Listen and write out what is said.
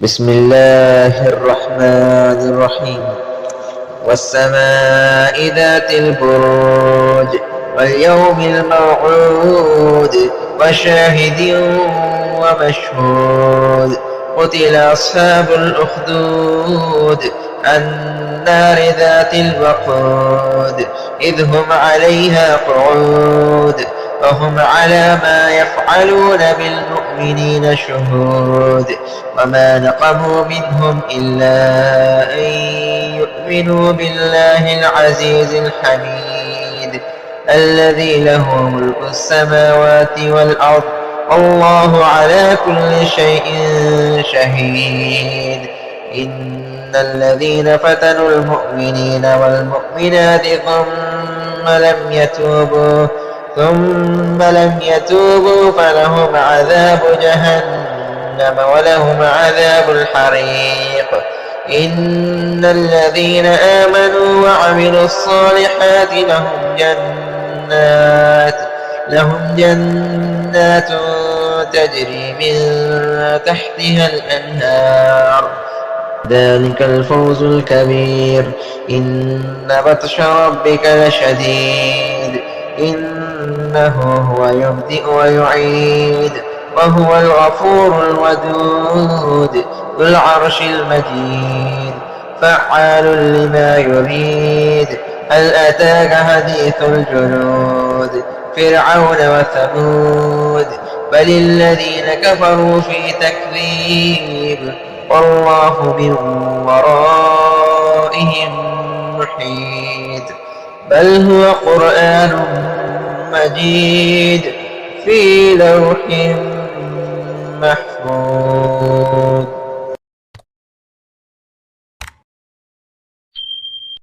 بسم الله الرحمن الرحيم. والسماء ذات البروج واليوم الموعود وشاهد ومشهود. قتل أصحاب الأخدود النار ذات الوقود إذ هم عليها قعود وهم على ما يفعلون بالمؤمنين شهود. وما نقموا منهم إلا أن يؤمنوا بالله العزيز الحميد الذي له ملك السماوات والأرض والله على كل شيء شهيد. إن الذين فتنوا المؤمنين والمؤمنات ثم لم يتوبوا فلهم عذاب جهنم ولهم عذاب الحريق. إن الذين آمنوا وعملوا الصالحات لهم جنات تجري من تحتها الأنهار ذلك الفوز الكبير. إن بطش ربك لشديد إنه هو يبدئ ويعيد وهو الغفور الودود ذو العرش المجيد فعال لما يريد. هل أتاك حديث الجنود فرعون وثمود بل الذين كفروا في تكذيب والله من ورائهم محيط. بل هو قرآن مجيد في لوح محفوظ.